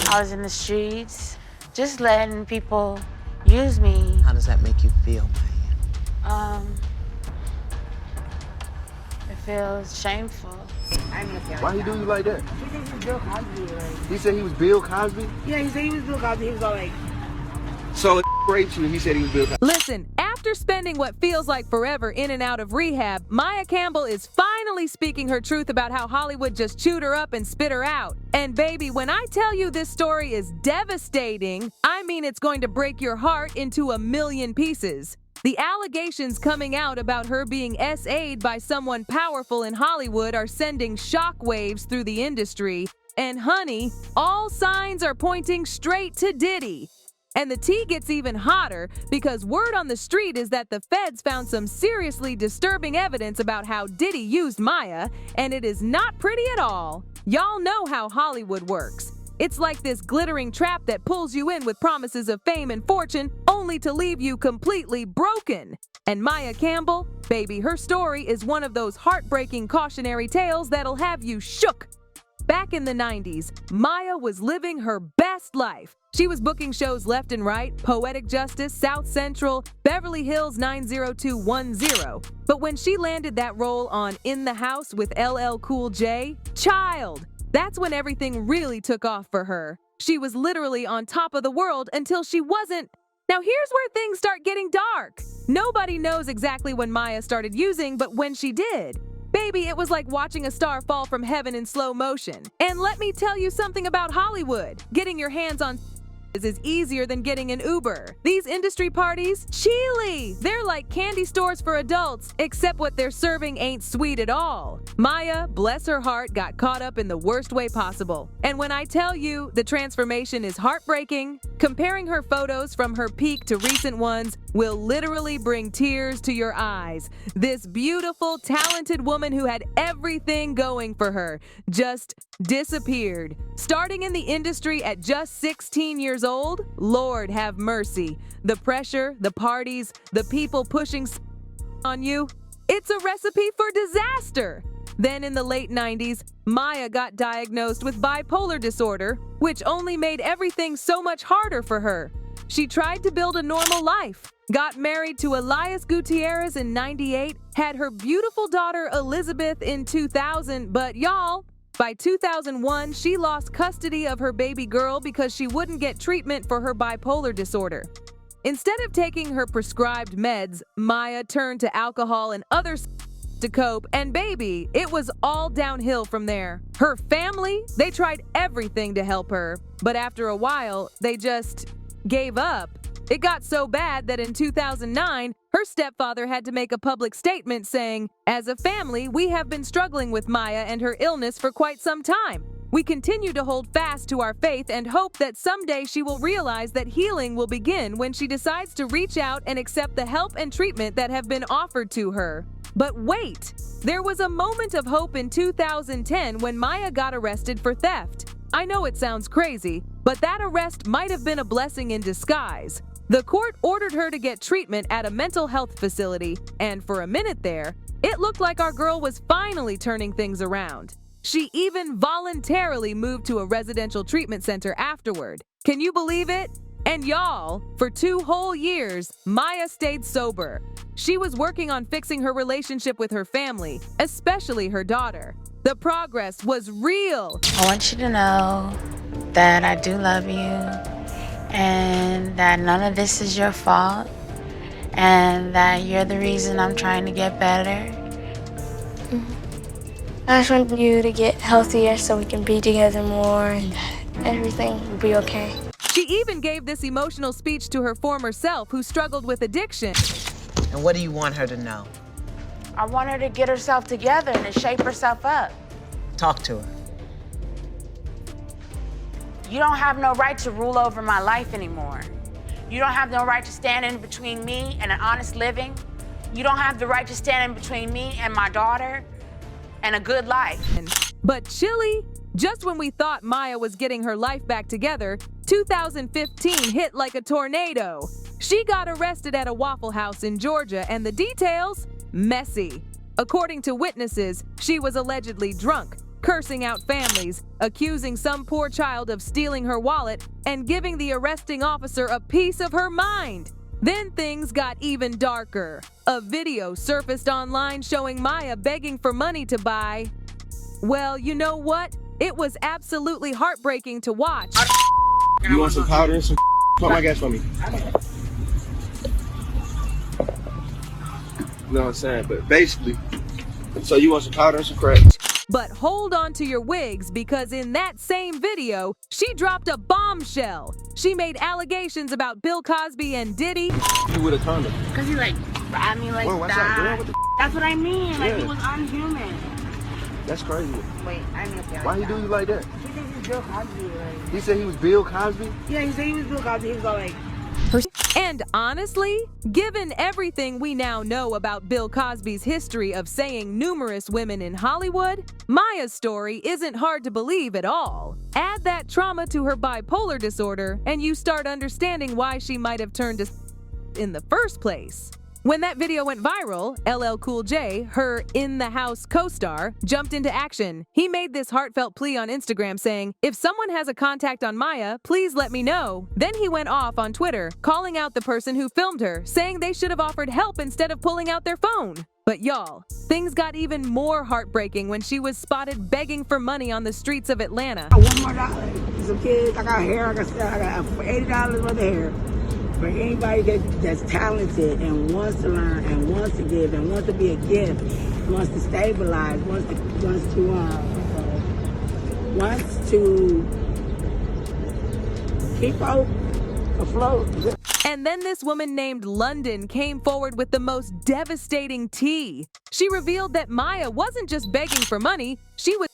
I was in the streets, just letting people use me. How does that make you feel, Maya? It feels shameful. Why he do you like that? He thinks he's Bill Cosby. Like. He said he was Bill Cosby? Yeah, he said he was Bill Cosby. He was all like... So raped you and he said he was Bill Cosby. Listen, after spending what feels like forever in and out of rehab, Maia Campbell is finally speaking her truth about how Hollywood just chewed her up and spit her out. And baby, when I tell you this story is devastating, I mean it's going to break your heart into a million pieces. The allegations coming out about her being S.A'd by someone powerful in Hollywood are sending shockwaves through the industry. And honey, all signs are pointing straight to Diddy. And the tea gets even hotter because word on the street is that the feds found some seriously disturbing evidence about how Diddy used Maia, and it is not pretty at all. Y'all know how Hollywood works. It's like this glittering trap that pulls you in with promises of fame and fortune, only to leave you completely broken. And Maia Campbell, baby, her story is one of those heartbreaking cautionary tales that'll have you shook. Back in the 90s, Maia was living her best life. She was booking shows left and right, Poetic Justice, South Central, Beverly Hills 90210. But when she landed that role on In the House with LL Cool J, child, that's when everything really took off for her. She was literally on top of the world until she wasn't. Now here's where things start getting dark. Nobody knows exactly when Maia started using, but when she did. Baby, it was like watching a star fall from heaven in slow motion. And let me tell you something about Hollywood. Getting your hands on is easier than getting an Uber. These industry parties, Chile, they're like candy stores for adults, except what they're serving ain't sweet at all. Maia, bless her heart, got caught up in the worst way possible. And when I tell you the transformation is heartbreaking, comparing her photos from her peak to recent ones will literally bring tears to your eyes. This beautiful, talented woman who had everything going for her just disappeared. Starting in the industry at just 16 years old, Lord have mercy. The pressure, the parties, the people pushing on you, it's a recipe for disaster. Then in the late 90s, Maia got diagnosed with bipolar disorder, which only made everything so much harder for her. She tried to build a normal life, got married to Elias Gutierrez in '98, had her beautiful daughter Elizabeth in 2000, but y'all, by 2001, she lost custody of her baby girl because she wouldn't get treatment for her bipolar disorder. Instead of taking her prescribed meds, Maia turned to alcohol and other to cope, and baby, it was all downhill from there. Her family, they tried everything to help her, but after a while, they just gave up. It got so bad that in 2009, her stepfather had to make a public statement saying, "As a family, we have been struggling with Maia and her illness for quite some time. We continue to hold fast to our faith and hope that someday she will realize that healing will begin when she decides to reach out and accept the help and treatment that have been offered to her." But wait, there was a moment of hope in 2010 when Maia got arrested for theft. I know it sounds crazy, but that arrest might have been a blessing in disguise. The court ordered her to get treatment at a mental health facility, and for a minute there, it looked like our girl was finally turning things around. She even voluntarily moved to a residential treatment center afterward. Can you believe it? And y'all, for 2 whole years, Maia stayed sober. She was working on fixing her relationship with her family, especially her daughter. The progress was real. I want you to know that I do love you and that none of this is your fault and that you're the reason I'm trying to get better. I just want you to get healthier so we can be together more and everything will be okay. She even gave this emotional speech to her former self who struggled with addiction. And what do you want her to know? I want her to get herself together and to shape herself up. Talk to her. You don't have no right to rule over my life anymore. You don't have no right to stand in between me and an honest living. You don't have the right to stand in between me and my daughter and a good life. But Chile, just when we thought Maia was getting her life back together, 2015 hit like a tornado. She got arrested at a Waffle House in Georgia, and the details? Messy. According to witnesses, she was allegedly drunk, cursing out families, accusing some poor child of stealing her wallet, and giving the arresting officer a piece of her mind. Then things got even darker. A video surfaced online showing Maia begging for money to buy. Well, you know what? It was absolutely heartbreaking to watch. You want some powder and some pump my gas for me? You know what I'm saying? But basically, so you want some powder and some cracks? But hold on to your wigs, because in that same video, she dropped a bombshell. She made allegations about Bill Cosby and Diddy. You would have turned him. Cause he like grabbed me like Whoa, what's up, girl? that. What the That's what I mean. Like Yeah. he was unhuman. That's crazy. Wait, I didn't see Why he do you like that? He thinks he's Bill Cosby. Like. He said he was Bill Cosby? Yeah, he said he was Bill Cosby. He was all like. And honestly, given everything we now know about Bill Cosby's history of saying numerous women in Hollywood, Maia's story isn't hard to believe at all. Add that trauma to her bipolar disorder, and you start understanding why she might have turned to in the first place. When that video went viral, LL Cool J, her In the House co-star, jumped into action. He made this heartfelt plea on Instagram saying, "If someone has a contact on Maia, please let me know." Then he went off on Twitter, calling out the person who filmed her, saying they should have offered help instead of pulling out their phone. But y'all, things got even more heartbreaking when she was spotted begging for money on the streets of Atlanta. $1 more. Some kids, I got hair. I got $80 worth of hair. For anybody that's talented and wants to learn and wants to give and wants to be a gift, wants to stabilize, wants to keep afloat. And then this woman named London came forward with the most devastating tea. She revealed that Maia wasn't just begging for money, she was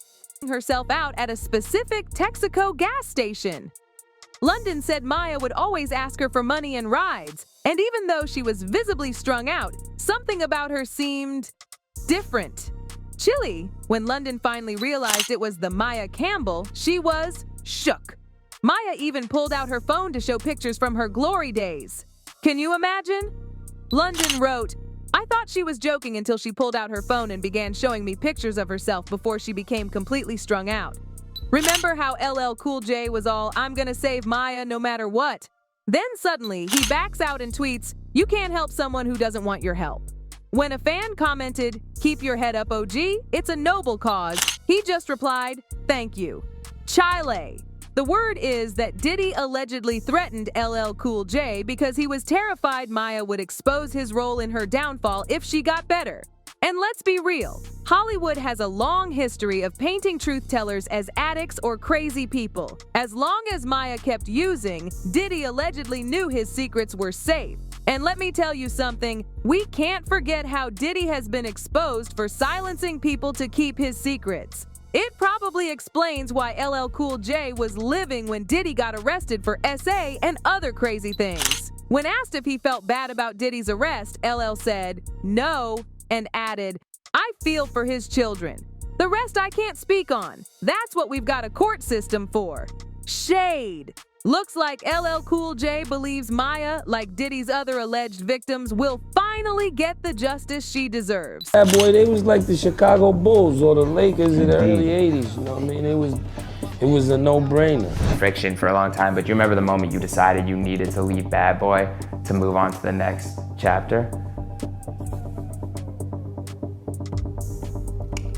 herself out at a specific Texaco gas station. London said Maia would always ask her for money and rides, and even though she was visibly strung out, something about her seemed different. Chile, when London finally realized it was the Maia Campbell, she was shook. Maia even pulled out her phone to show pictures from her glory days. Can you imagine? London wrote, "I thought she was joking until she pulled out her phone and began showing me pictures of herself before she became completely strung out. Remember how LL Cool J was all, 'I'm gonna save Maia no matter what'? Then suddenly, he backs out and tweets, 'You can't help someone who doesn't want your help.' When a fan commented, 'Keep your head up, OG, it's a noble cause,' he just replied, 'Thank you.' Chile. The word is that Diddy allegedly threatened LL Cool J because he was terrified Maia would expose his role in her downfall if she got better. And let's be real, Hollywood has a long history of painting truth tellers as addicts or crazy people. As long as Maia kept using, Diddy allegedly knew his secrets were safe. And let me tell you something, we can't forget how Diddy has been exposed for silencing people to keep his secrets. It probably explains why LL Cool J was living when Diddy got arrested for S.A'd and other crazy things. When asked if he felt bad about Diddy's arrest, LL said, "No," and added, "I feel for his children. The rest I can't speak on. That's what we've got a court system for." Shade. Looks like LL Cool J believes Maia, like Diddy's other alleged victims, will finally get the justice she deserves. Yeah, boy, they was like the Chicago Bulls or the Lakers in the early 80s, you know what I mean? It was a no-brainer. Friction for a long time, but you remember the moment you decided you needed to leave Bad Boy to move on to the next chapter?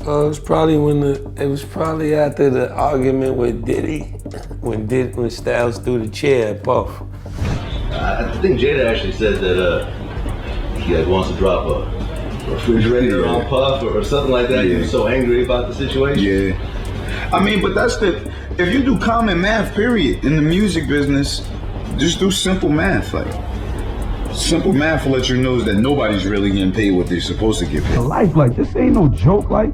It was probably after the argument with Diddy, when Styles threw the chair at Puff. I think Jada actually said that he wants to drop a refrigerator on Puff or something like that. Yeah. He was so angry about the situation. Yeah. I mean, but if you do common math, period, in the music business, just do simple math. Like, simple math will let you know that nobody's really getting paid what they're supposed to get paid. Life like this ain't no joke. Like,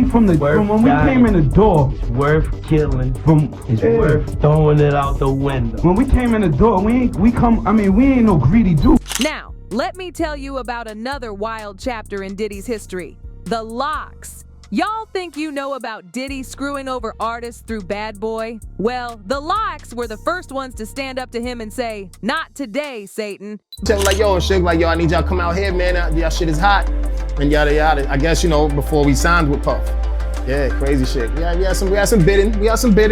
from when we came in the door, It's worth killing. It's worth throwing it out the window. when we came in the door, we ain't no greedy dude. Now, let me tell you about another wild chapter in Diddy's history, the LOX. Y'all think you know about Diddy screwing over artists through Bad Boy? Well, the LOX were the first ones to stand up to him and say, "Not today, Satan." Tell him like, yo, Suge, like, yo, I need y'all to come out here, man. Y'all shit is hot. And yada, yada. I guess, before we signed with Puff. Yeah, crazy shit. We had some bidding.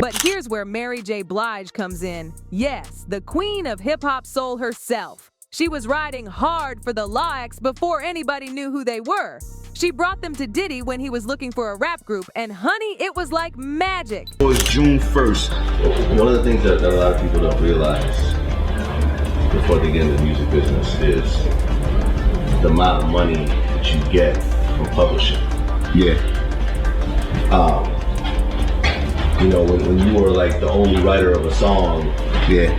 But here's where Mary J. Blige comes in. Yes, the queen of hip-hop soul herself. She was riding hard for the L3aks before anybody knew who they were. She brought them to Diddy when he was looking for a rap group, and honey, it was like magic. It was June 1st. One of the things that a lot of people don't realize before they get into the music business is the amount of money that you get from publishing. Yeah. You know, when you were like the only writer of a song, yeah,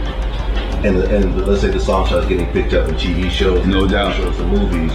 and let's say the song starts getting picked up in TV shows, no doubt, shows and movies,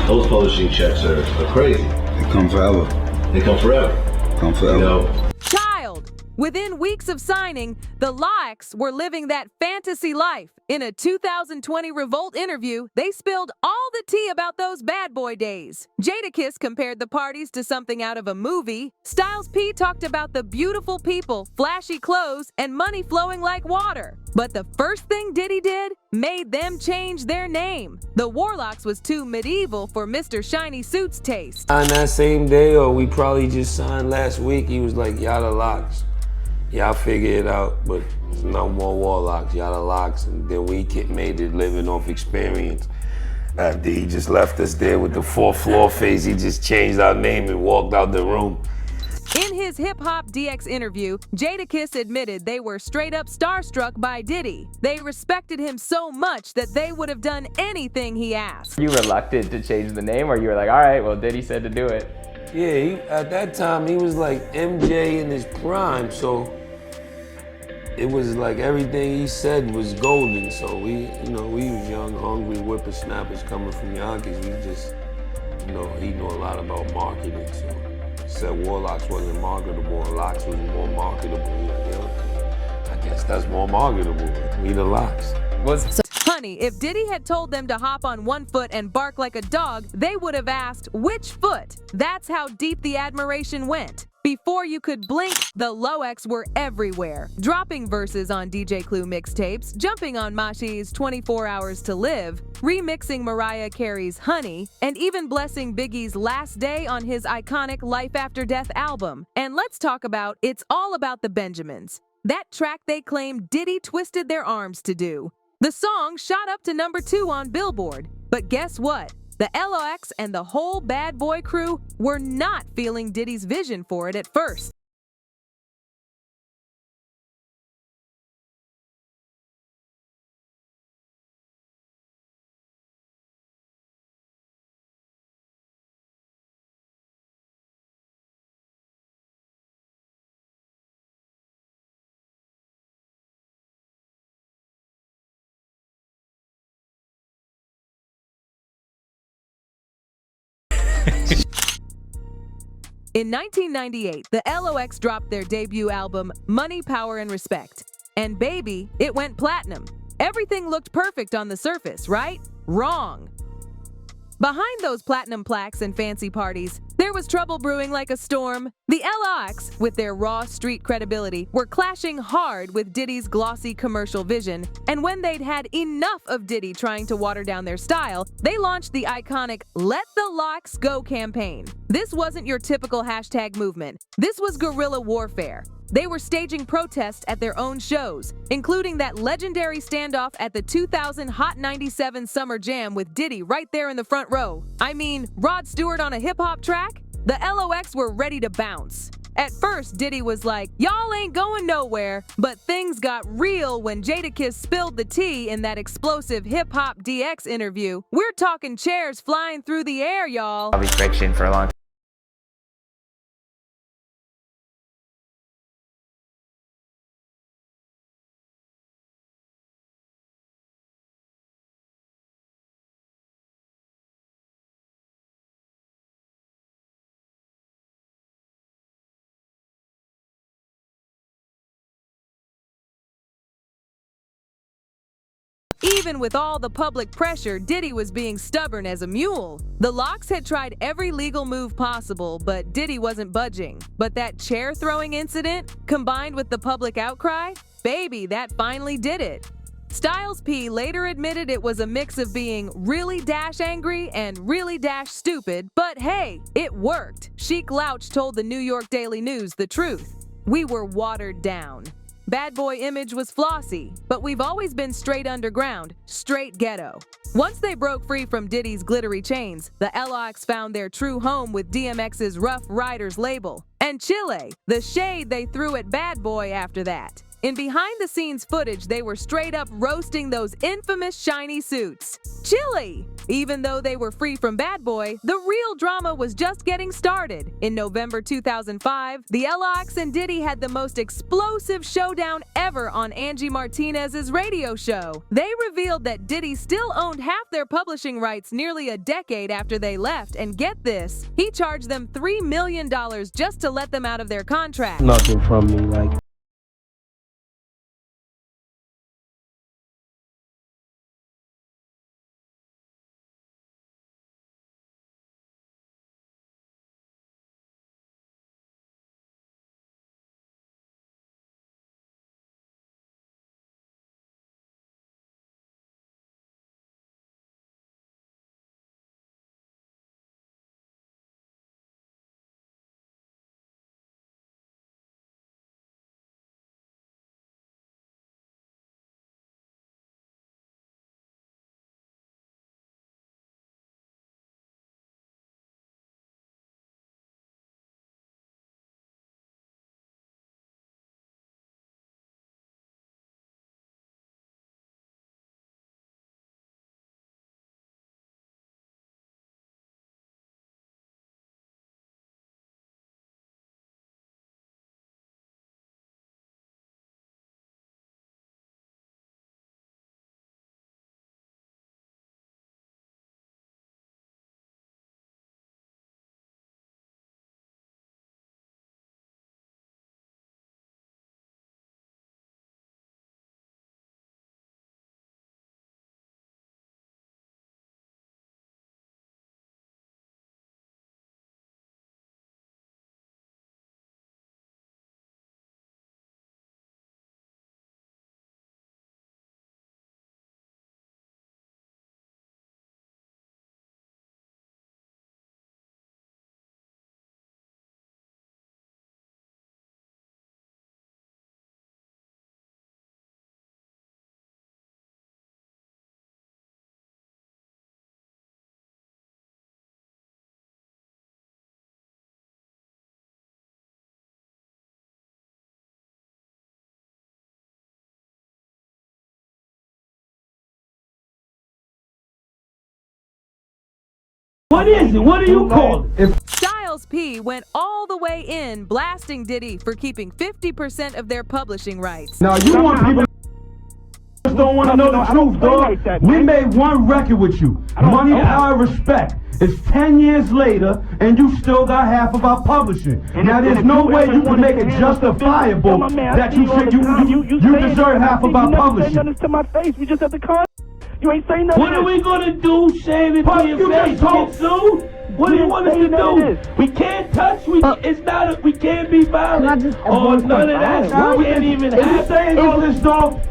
those publishing checks are crazy. They come forever. They come forever. Come forever. You know? Child. Within weeks of signing, the L3aks were living that fantasy life. In a 2020 Revolt interview, they spilled all the tea about those bad boy days. Jadakiss compared the parties to something out of a movie. Styles P talked about the beautiful people, flashy clothes, and money flowing like water. But the first thing Diddy did made them change their name. The Warlocks was too medieval for Mr. Shiny Suit's taste. On that same day, or we probably just signed last week, he was like, y'all the L3aks. Y'all figure it out, but no more Warlocks, y'all the L3aks. And then we made it living off experience. After he just left us there with the 4th floor face, he just changed our name and walked out the room. In his Hip Hop DX interview, Jadakiss admitted they were straight up starstruck by Diddy. They respected him so much that they would have done anything he asked. You reluctant to change the name, or you were like, all right, well, Diddy said to do it? Yeah, at that time, he was like MJ in his prime, so it was like everything he said was golden. So we was young, hungry whippersnappers coming from Yonkers. We just, he knew a lot about marketing. So he said Warlocks wasn't marketable, and L3aks was more marketable. I guess that's more marketable. We the L3aks. Honey, if Diddy had told them to hop on one foot and bark like a dog, they would have asked, which foot? That's how deep the admiration went. Before you could blink, the L3aks were everywhere, dropping verses on DJ Clue mixtapes, jumping on Mashi's 24 Hours to Live, remixing Mariah Carey's Honey, and even blessing Biggie's Last Day on his iconic Life After Death album. And let's talk about It's All About the Benjamins, that track they claim Diddy twisted their arms to do. The song shot up to #2 on Billboard, but guess what? The L3aks and the whole bad boy crew were not feeling Diddy's vision for it at first. In 1998, the L3aks dropped their debut album, Money, Power, and Respect. And baby, it went platinum. Everything looked perfect on the surface, right? Wrong. Behind those platinum plaques and fancy parties, there was trouble brewing like a storm. The L3aks, with their raw street credibility, were clashing hard with Diddy's glossy commercial vision, and when they'd had enough of Diddy trying to water down their style, they launched the iconic Let the L3aks Go campaign. This wasn't your typical hashtag movement. This was guerrilla warfare. They were staging protests at their own shows, including that legendary standoff at the 2000 Hot 97 Summer Jam with Diddy right there in the front row. I mean, Rod Stewart on a hip-hop track? The L3aks were ready to bounce. At first, Diddy was like, y'all ain't going nowhere, but things got real when Jadakiss spilled the tea in that explosive hip-hop DX interview. We're talking chairs flying through the air, y'all. Probably friction for a long time. Even with all the public pressure, Diddy was being stubborn as a mule. The L3aks had tried every legal move possible, but Diddy wasn't budging. But that chair-throwing incident, combined with the public outcry, baby, that finally did it. Styles P later admitted it was a mix of being really dash angry and really dash stupid, but hey, it worked. Chic Louch told the New York Daily News the truth. We were watered down. Bad boy image was flossy, but we've always been straight underground, straight ghetto. Once they broke free from Diddy's glittery chains, the L3aks found their true home with DMX's Rough Riders label. And Chile, the shade they threw at Bad Boy after that. In behind-the-scenes footage, they were straight up roasting those infamous shiny suits. Chile! Even though they were free from Bad Boy, the real drama was just getting started. In November 2005, the L3aks and Diddy had the most explosive showdown ever on Angie Martinez's radio show. They revealed that Diddy still owned half their publishing rights nearly a decade after they left, and get this, he charged them $3 million just to let them out of their contract. Nothing from me, like. What is it? What do you call it? Styles P went all the way in, blasting Diddy for keeping 50% of their publishing rights. Now you want people don't want to know the truth, dog. We made one record with you. Money, Power, Respect. It's 10 years later, and you still got half of our publishing. Now there's no way you can make it justifiable that you should you deserve half of our publishing. To my face, we just had the con. You ain't saying nothing. What are we gonna do? Shave it to your face? Get sued? What do you want us to do? We can't touch. It's not. We can't be violent. Or none of that. We can't even have saying all this dog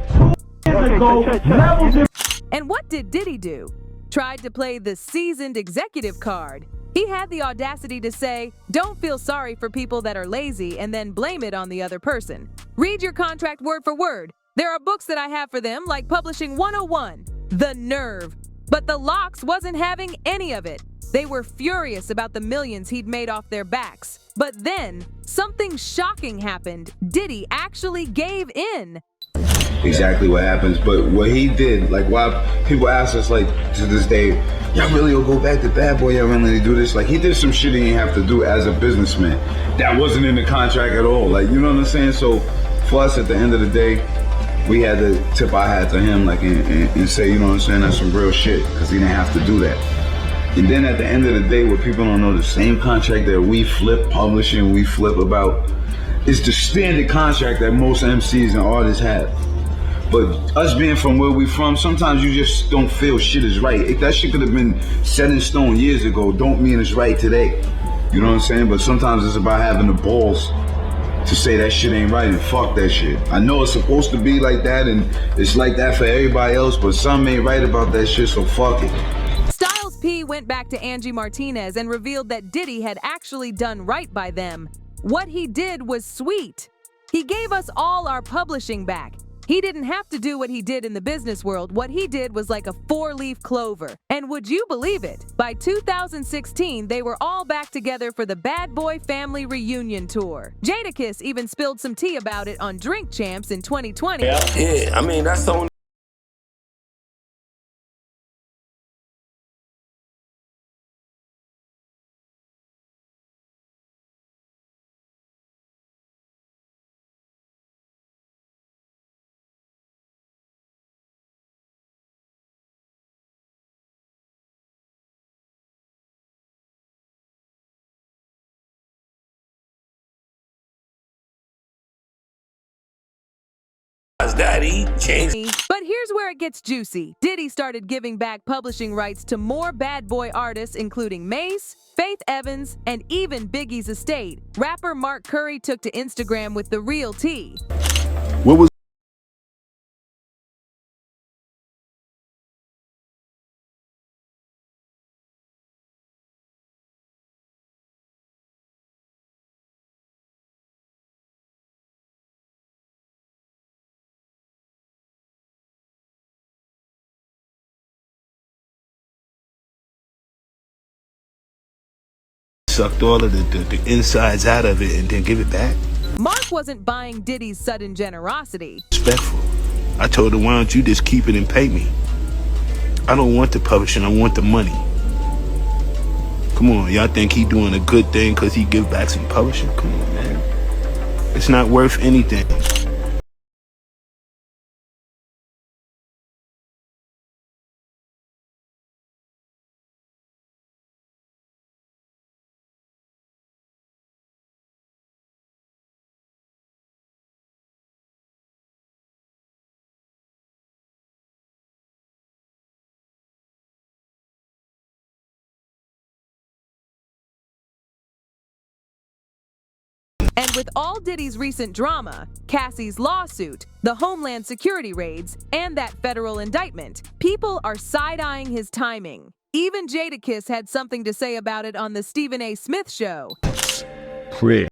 2 years ago. Levels. And what did Diddy do? Tried to play the seasoned executive card. He had the audacity to say, "Don't feel sorry for people that are lazy," and then blame it on the other person. Read your contract word for word. There are books that I have for them, like Publishing 101. The nerve. But the LOX wasn't having any of it. They were furious about the millions he'd made off their backs. But then, something shocking happened. Diddy actually gave in. Exactly what happens, but what he did, like, why people ask us, like, to this day, y'all really will go back to Bad Boy, y'all really do this? Like, he did some shit he didn't have to do as a businessman. That wasn't in the contract at all, like, you know what I'm saying? So, for us, at the end of the day, we had to tip our hat to him, like, and say, you know what I'm saying, that's some real shit, because he didn't have to do that. And then at the end of the day, what people don't know, the same contract that we flip publishing, we flip about, is the standard contract that most MCs and artists have. But us being from where we from, sometimes you just don't feel shit is right. If that shit could have been set in stone years ago, don't mean it's right today. You know what I'm saying? But sometimes it's about having the balls to say that shit ain't right and fuck that shit. I know it's supposed to be like that and it's like that for everybody else, but something ain't right about that shit, so fuck it. Styles P went back to Angie Martinez and revealed that Diddy had actually done right by them. What he did was sweet. He gave us all our publishing back. He didn't have to do what he did in the business world. What he did was like a four-leaf clover. And would you believe it? By 2016, they were all back together for the Bad Boy Family Reunion Tour. Jadakiss even spilled some tea about it on Drink Champs in 2020. Yeah, I mean, that's the only Daddy changed. But here's where it gets juicy. Diddy started giving back publishing rights to more bad boy artists, including Mace, Faith Evans, and even Biggie's estate. Rapper Mark Curry took to Instagram with the real tea. What was sucked all of the insides out of it and then give it back? Mark wasn't buying Diddy's sudden generosity. Respectful. I told her, why don't you just keep it and pay me? I don't want the publishing, I want the money. Come on, y'all think he doing a good thing because he give back some publishing? Come on, man. It's not worth anything. And with all Diddy's recent drama, Cassie's lawsuit, the Homeland Security raids, and that federal indictment, people are side-eyeing his timing. Even Jadakiss had something to say about it on the Stephen A. Smith Show. Prick.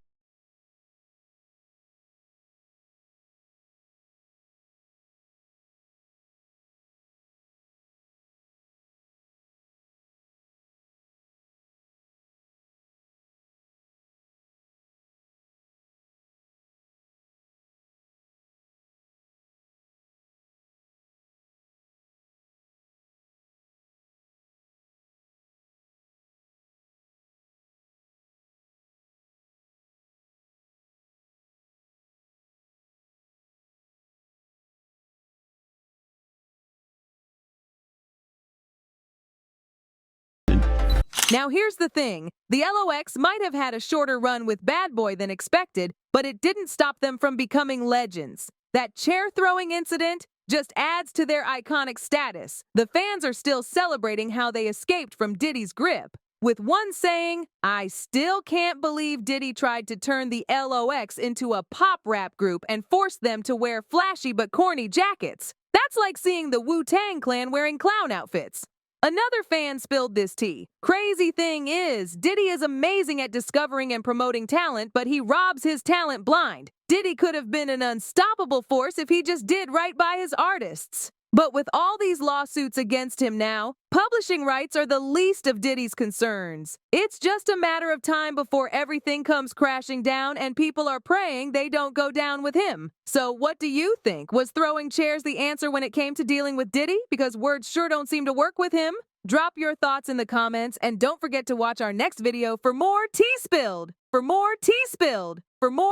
Now here's the thing, the L3aks might have had a shorter run with Bad Boy than expected, but it didn't stop them from becoming legends. That chair-throwing incident just adds to their iconic status. The fans are still celebrating how they escaped from Diddy's grip, with one saying, "I still can't believe Diddy tried to turn the L3aks into a pop rap group and forced them to wear flashy but corny jackets. That's like seeing the Wu-Tang Clan wearing clown outfits." Another fan spilled this tea. Crazy thing is, Diddy is amazing at discovering and promoting talent, but he robs his talent blind. Diddy could have been an unstoppable force if he just did right by his artists. But with all these lawsuits against him now, publishing rights are the least of Diddy's concerns. It's just a matter of time before everything comes crashing down and people are praying they don't go down with him. So what do you think? Was throwing chairs the answer when it came to dealing with Diddy? Because words sure don't seem to work with him. Drop your thoughts in the comments and don't forget to watch our next video for more tea spilled. For more tea spilled. For more